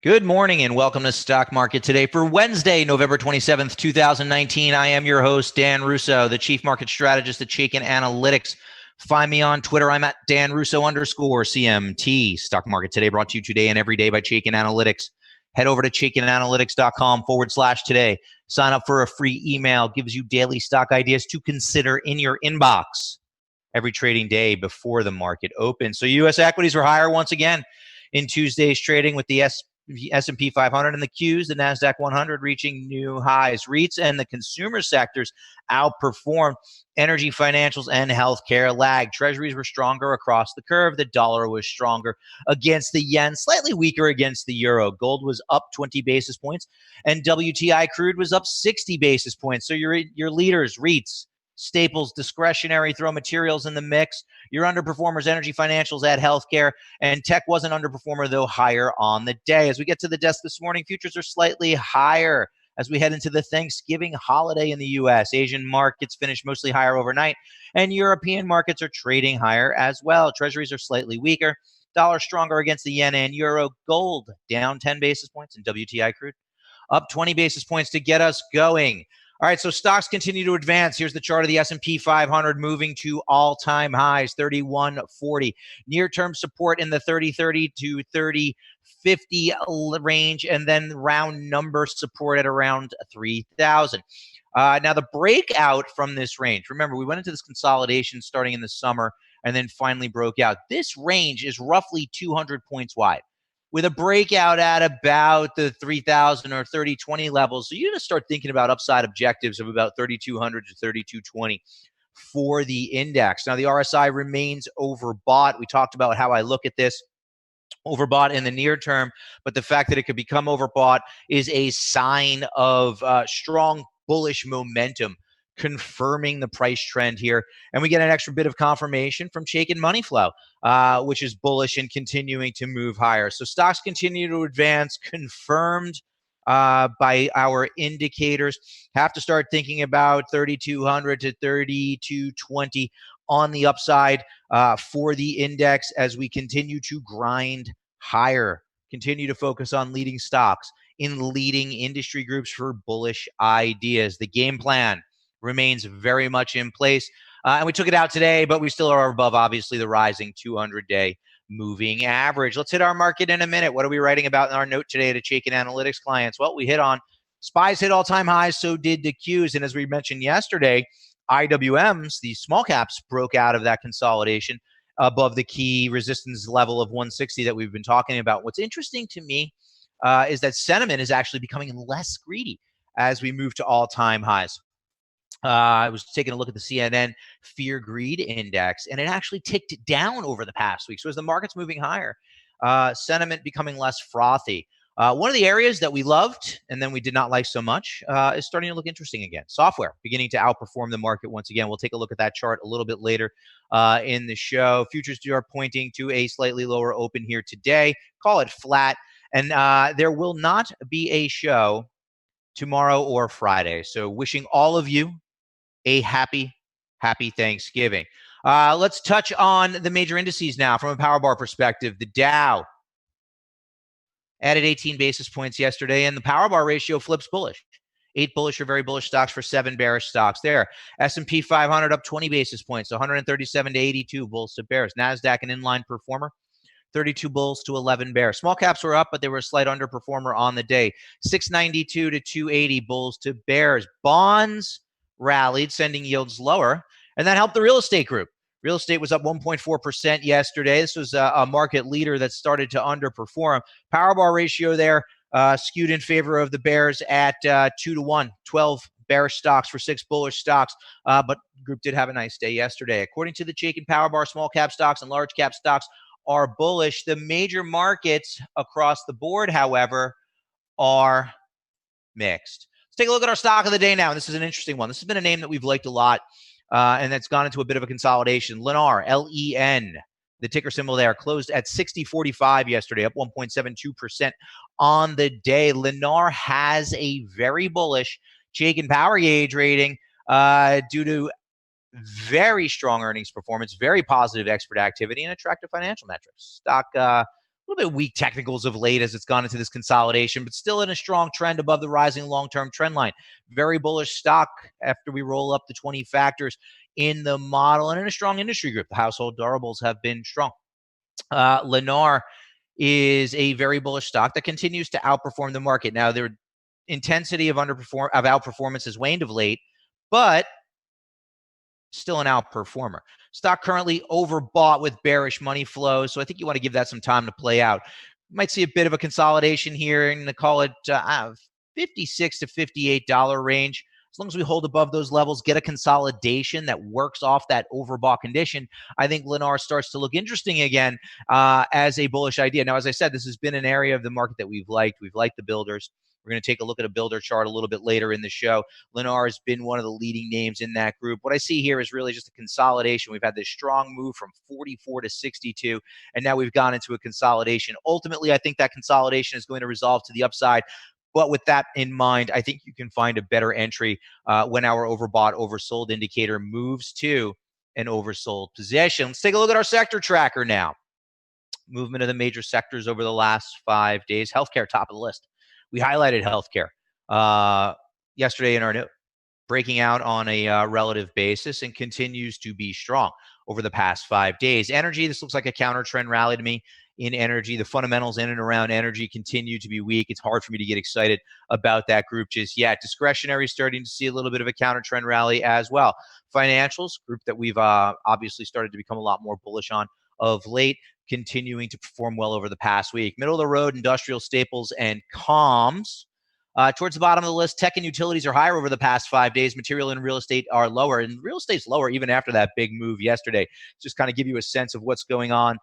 Good morning and welcome to Stock Market Today for Wednesday, November 27th, 2019. I am your host, Dan Russo, the Chief Market Strategist at Chaikin Analytics. Find me on Twitter. I'm at DanRusso_CMT. Stock Market Today brought to you today and every day by Chaikin Analytics. Head over to ChaikinAnalytics.com/today. Sign up for a free email. Gives you daily stock ideas to consider in your inbox every trading day before the market opens. So U.S. equities were higher once again in Tuesday's trading with the S&P 500 and the Qs, the NASDAQ 100 reaching new highs. REITs and the consumer sectors outperformed. Energy, financials, and healthcare lagged. Treasuries were stronger across the curve. The dollar was stronger against the yen, slightly weaker against the euro. Gold was up 20 basis points, and WTI crude was up 60 basis points. So your leaders, REITs, staples, discretionary, throw materials in the mix. Your underperformers, energy, financials, add healthcare, and tech was an underperformer, though higher on the day. As we get to the desk this morning, futures are slightly higher as we head into the Thanksgiving holiday in the U.S. Asian markets finished mostly higher overnight, and European markets are trading higher as well. Treasuries are slightly weaker. Dollar stronger against the yen and euro. Gold down 10 basis points, and WTI crude up 20 basis points to get us going. All right, so stocks continue to advance. Here's the chart of the S&P 500 moving to all-time highs, 3140. Near-term support in the 3030 to 3050 range, and then round number support at around 3,000. Now, the breakout from this range, remember, we went into this consolidation starting in the summer and then finally broke out. This range is roughly 200 points wide, with a breakout at about the 3,000 or 3020 levels. So you're going to start thinking about upside objectives of about 3,200 to 3,220 for the index. Now, the RSI remains overbought. We talked about how I look at this. Overbought in the near term, but the fact that it could become overbought is a sign of strong bullish momentum, confirming the price trend here. And we get an extra bit of confirmation from Chaikin Money Flow, which is bullish and continuing to move higher. So stocks continue to advance, confirmed by our indicators. Have to start thinking about 3,200 to 3,220 on the upside for the index as we continue to grind higher, continue to focus on leading stocks in leading industry groups for bullish ideas. The game plan remains very much in place. And we took it out today, but we still are above, obviously, the rising 200-day moving average. Let's hit our market in a minute. What are we writing about in our note today to Chaikin Analytics clients? Well, we hit on SPYs hit all-time highs, so did the Qs. And as we mentioned yesterday, IWMs, the small caps, broke out of that consolidation above the key resistance level of 160 that we've been talking about. What's interesting to me is that sentiment is actually becoming less greedy as we move to all-time highs. I was taking a look at the CNN Fear Greed Index, and it actually ticked down over the past week. So as the market's moving higher, sentiment becoming less frothy. One of the areas that we loved and then we did not like so much is starting to look interesting again. Software beginning to outperform the market once again. We'll take a look at that chart a little bit later in the show. Futures are pointing to a slightly lower open here today. Call it flat. And there will not be a show tomorrow or Friday. So wishing all of you a happy Thanksgiving. Let's touch on the major indices now from a power bar perspective. The Dow added 18 basis points yesterday, and the power bar ratio flips bullish. 8 bullish or very bullish stocks for 7 bearish stocks there. S&P 500 up 20 basis points, 137 to 82 bulls to bears. NASDAQ an inline performer, 32 bulls to 11 bears. Small caps were up, but they were a slight underperformer on the day. 692 to 280 bulls to bears. Bonds rallied, sending yields lower, and that helped the real estate group. Real estate was up 1.4% yesterday. This was a market leader that started to underperform. Power bar ratio there skewed in favor of the bears at 2-to-1, 12 bearish stocks for 6 bullish stocks, but the group did have a nice day yesterday. According to the Chaikin Power Bar, small cap stocks and large cap stocks are bullish. The major markets across the board, however, are mixed. Let's take a look at our stock of the day now. This is an interesting one. This has been a name that we've liked a lot, and that's gone into a bit of a consolidation. Lennar, L-E-N, the ticker symbol there, closed at 60.45 yesterday, up 1.72% on the day. Lennar has a very bullish Chaikin Power Gauge rating due to very strong earnings performance, very positive expert activity, and attractive financial metrics. Stock little bit weak technicals of late as it's gone into this consolidation, but still in a strong trend above the rising long-term trend line. Very bullish stock after we roll up the 20 factors in the model, and in a strong industry group. The household durables have been strong. Lennar is a very bullish stock that continues to outperform the market. Now, their intensity of outperformance has waned of late, but still an outperformer. Stock currently overbought with bearish money flows, so I think you want to give that some time to play out. You might see a bit of a consolidation here and call it $56 to $58 range. As long as we hold above those levels, get a consolidation that works off that overbought condition, I think Lennar starts to look interesting again as a bullish idea. Now, as I said, this has been an area of the market that we've liked. We've liked the builders. We're going to take a look at a builder chart a little bit later in the show. Lennar has been one of the leading names in that group. What I see here is really just a consolidation. We've had this strong move from 44 to 62, and now we've gone into a consolidation. Ultimately, I think that consolidation is going to resolve to the upside. But with that in mind, I think you can find a better entry when our overbought, oversold indicator moves to an oversold position. Let's take a look at our sector tracker now. Movement of the major sectors over the last 5 days. Healthcare, top of the list. We highlighted healthcare yesterday in our note, breaking out on a relative basis and continues to be strong over the past 5 days. Energy, this looks like a counter trend rally to me in energy. The fundamentals in and around energy continue to be weak. It's hard for me to get excited about that group just yet. Discretionary starting to see a little bit of a counter trend rally as well. Financials, group that we've obviously started to become a lot more bullish on of late, continuing to perform well over the past week. Middle of the road, industrial staples and comms. Towards the bottom of the list, tech and utilities are higher over the past 5 days. Material and real estate are lower, and real estate's lower even after that big move yesterday. Just kind of give you a sense of what's going on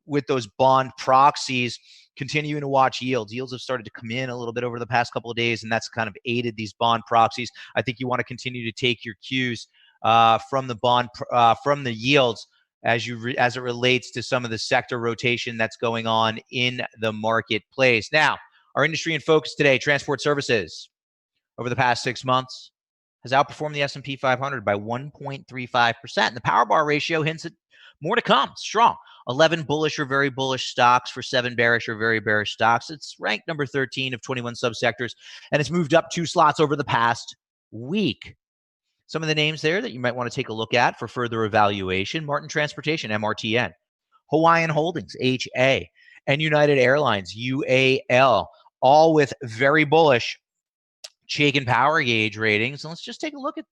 with those bond proxies. Continuing to watch yields. Yields have started to come in a little bit over the past couple of days, and that's kind of aided these bond proxies. I think you want to continue to take your cues from the yields as it relates to some of the sector rotation that's going on in the marketplace. Now, our industry in focus today, transport services, over the past 6 months, has outperformed the S&P 500 by 1.35%. The power bar ratio hints at more to come, strong. 11 bullish or very bullish stocks for 7 bearish or very bearish stocks. It's ranked number 13 of 21 subsectors, and it's moved up 2 slots over the past week. Some of the names there that you might want to take a look at for further evaluation: Martin Transportation, MRTN, Hawaiian Holdings, HA, and United Airlines, UAL, all with very bullish Chaikin power gauge ratings. And let's just take a look at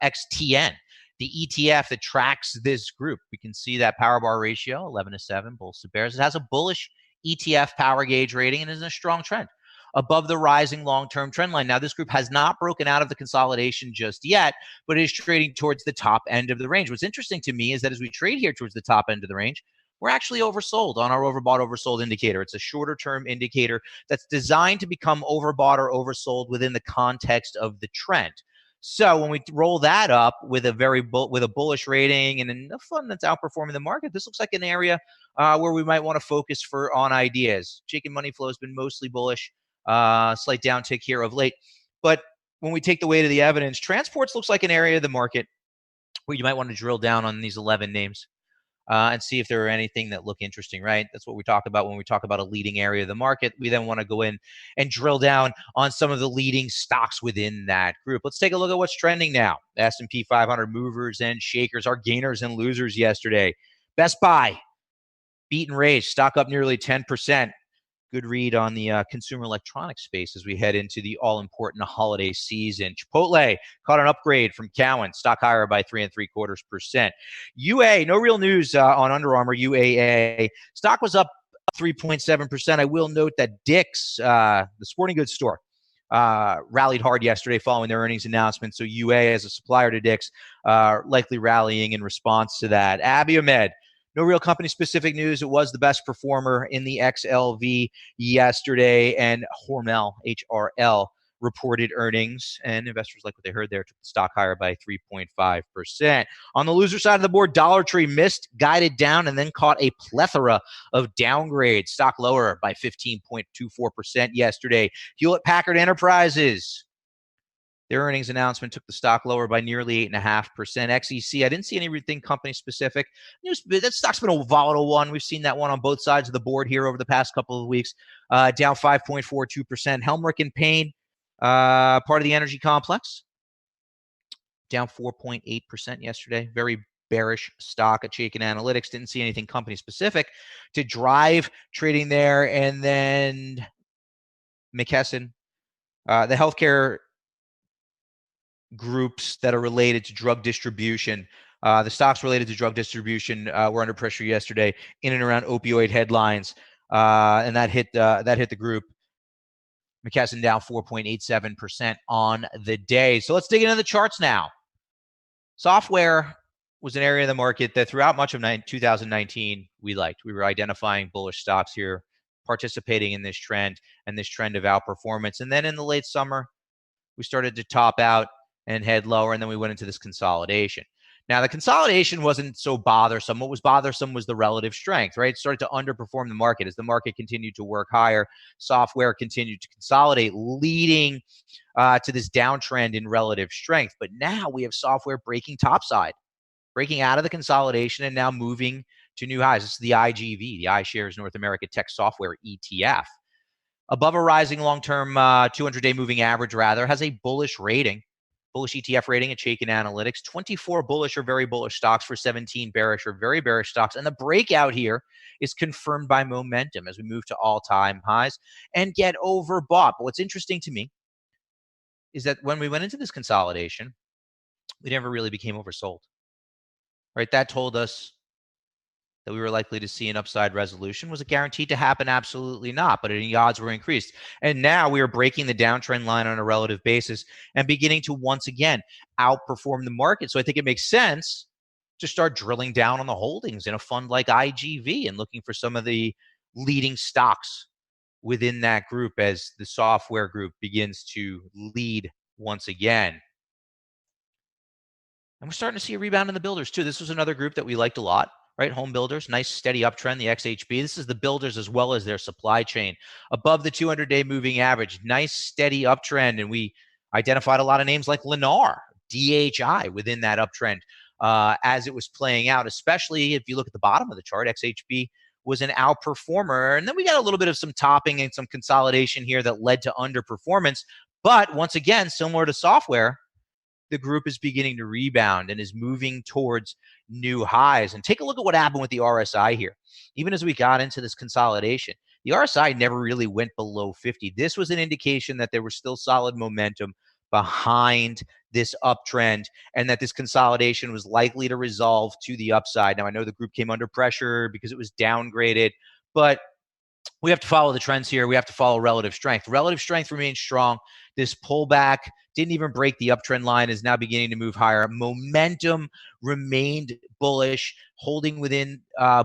XTN, the ETF that tracks this group. We can see that power bar ratio, 11 to 7, bulls to bears. It has a bullish ETF power gauge rating and is in a strong trend above the rising long-term trend line. Now, this group has not broken out of the consolidation just yet, but is trading towards the top end of the range. What's interesting to me is that as we trade here towards the top end of the range, we're actually oversold on our overbought, oversold indicator. It's a shorter-term indicator that's designed to become overbought or oversold within the context of the trend. So when we roll that up with a bullish rating and a fund that's outperforming the market, this looks like an area where we might want to focus on ideas. Chaikin money flow has been mostly bullish. Slight downtick here of late. But when we take the weight of the evidence, transports looks like an area of the market where you might want to drill down on these 11 names and see if there are anything that look interesting, right? That's what we talk about when we talk about a leading area of the market. We then want to go in and drill down on some of the leading stocks within that group. Let's take a look at what's trending now. The S&P 500 movers and shakers, our gainers and losers yesterday. Best Buy, beat and raise, stock up nearly 10%. Good read on the consumer electronics space as we head into the all-important holiday season. Chipotle caught an upgrade from Cowen, stock higher by 3.75%. UA, no real news on Under Armour, UAA. Stock was up 3.7%. I will note that Dick's, the sporting goods store, rallied hard yesterday following their earnings announcement. So UA, as a supplier to Dick's, likely rallying in response to that. Abiomed, no real company-specific news. It was the best performer in the XLV yesterday, and Hormel, HRL, reported earnings, and investors like what they heard there, took the stock higher by 3.5%. On the loser side of the board, Dollar Tree missed, guided down, and then caught a plethora of downgrades. Stock lower by 15.24% yesterday. Hewlett-Packard Enterprises, Their earnings announcement took the stock lower by nearly 8.5%. XEC, I didn't see anything company specific. That stock's been a volatile one. We've seen that one on both sides of the board here over the past couple of weeks, down 5.42%. Helmerich and Payne, part of the energy complex, down 4.8% yesterday. Very bearish stock at Chaikin Analytics. Didn't see anything company specific to drive trading there. And then McKesson, the healthcare groups that are related to drug distribution. The stocks related to drug distribution were under pressure yesterday in and around opioid headlines, and that hit the group. McKesson down 4.87% on the day. So let's dig into the charts now. Software was an area of the market that throughout much of 2019 we liked. We were identifying bullish stocks here, participating in this trend and this trend of outperformance. And then in the late summer, we started to top out and head lower, and then we went into this consolidation. Now, the consolidation wasn't so bothersome. What was bothersome was the relative strength, right? It started to underperform the market as the market continued to work higher. Software continued to consolidate, leading to this downtrend in relative strength. But now we have software breaking topside, breaking out of the consolidation and now moving to new highs. This is the IGV, the iShares North America Tech Software ETF. Above a rising long-term 200-day moving average, rather, has a bullish rating, bullish ETF rating at Chaikin Analytics. 24 bullish or very bullish stocks for 17 bearish or very bearish stocks. And the breakout here is confirmed by momentum as we move to all-time highs and get overbought. But what's interesting to me is that when we went into this consolidation, we never really became oversold, right? That told us that we were likely to see an upside resolution. Was it guaranteed to happen? Absolutely not, but the odds were increased. And now we are breaking the downtrend line on a relative basis and beginning to once again outperform the market. So I think it makes sense to start drilling down on the holdings in a fund like IGV and looking for some of the leading stocks within that group as the software group begins to lead once again. And we're starting to see a rebound in the builders too. This was another group that we liked a lot. Right, home builders, nice steady uptrend, the XHB. This is the builders as well as their supply chain. Above the 200-day moving average, nice steady uptrend. And we identified a lot of names like Lennar, DHI within that uptrend as it was playing out, especially if you look at the bottom of the chart. XHB was an outperformer. And then we got a little bit of some topping and some consolidation here that led to underperformance. But once again, similar to software, the group is beginning to rebound and is moving towards new highs. And take a look at what happened with the RSI here. Even as we got into this consolidation, the RSI never really went below 50. This was an indication that there was still solid momentum behind this uptrend and that this consolidation was likely to resolve to the upside. Now, I know the group came under pressure because it was downgraded, but we have to follow the trends here. We have to follow relative strength. Relative strength remains strong. This pullback didn't even break the uptrend line, is now beginning to move higher. Momentum remained bullish, holding within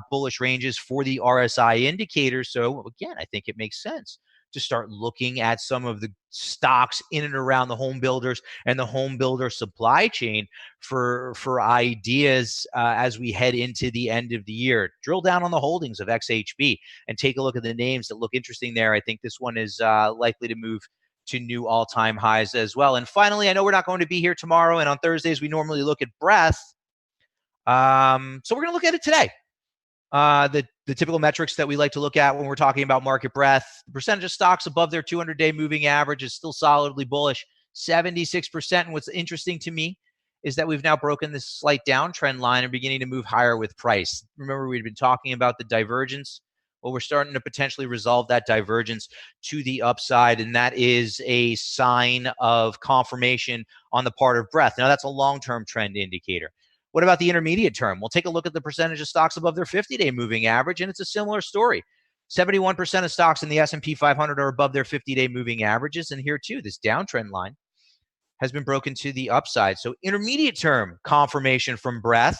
bullish ranges for the RSI indicators. So again, I think it makes sense to start looking at some of the stocks in and around the home builders and the home builder supply chain for ideas as we head into the end of the year. Drill down on the holdings of XHB and take a look at the names that look interesting there. I think this one is likely to move to new all-time highs as well. And finally, I know we're not going to be here tomorrow, and on Thursdays we normally look at breadth. So we're going to look at it today. The typical metrics that we like to look at when we're talking about market breadth. The percentage of stocks above their 200-day moving average is still solidly bullish, 76%. And what's interesting to me is that we've now broken this slight downtrend line and beginning to move higher with price. Remember, we've been talking about the divergence. Well, we're starting to potentially resolve that divergence to the upside, and that is a sign of confirmation on the part of breadth. Now, that's a long-term trend indicator. What about the intermediate term? We'll take a look at the percentage of stocks above their 50-day moving average, and it's a similar story. 71% of stocks in the S&P 500 are above their 50-day moving averages, and here too, this downtrend line has been broken to the upside. So intermediate term confirmation from breadth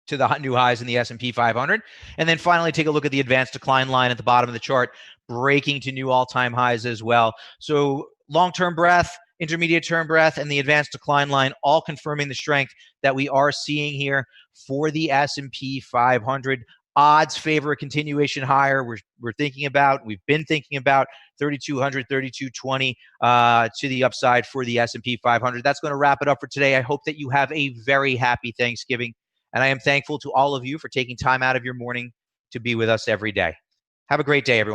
to the new highs in the S&P 500. And then finally, take a look at the advanced decline line at the bottom of the chart, breaking to new all-time highs as well. So long-term breadth, intermediate-term breadth, and the advanced decline line, all confirming the strength that we are seeing here for the S&P 500. odds favor a continuation higher. We're thinking about, we've been thinking about 3,200, 3,220 to the upside for the S&P 500. That's going to wrap it up for today. I hope that you have a very happy Thanksgiving, and I am thankful to all of you for taking time out of your morning to be with us every day. Have a great day, everyone.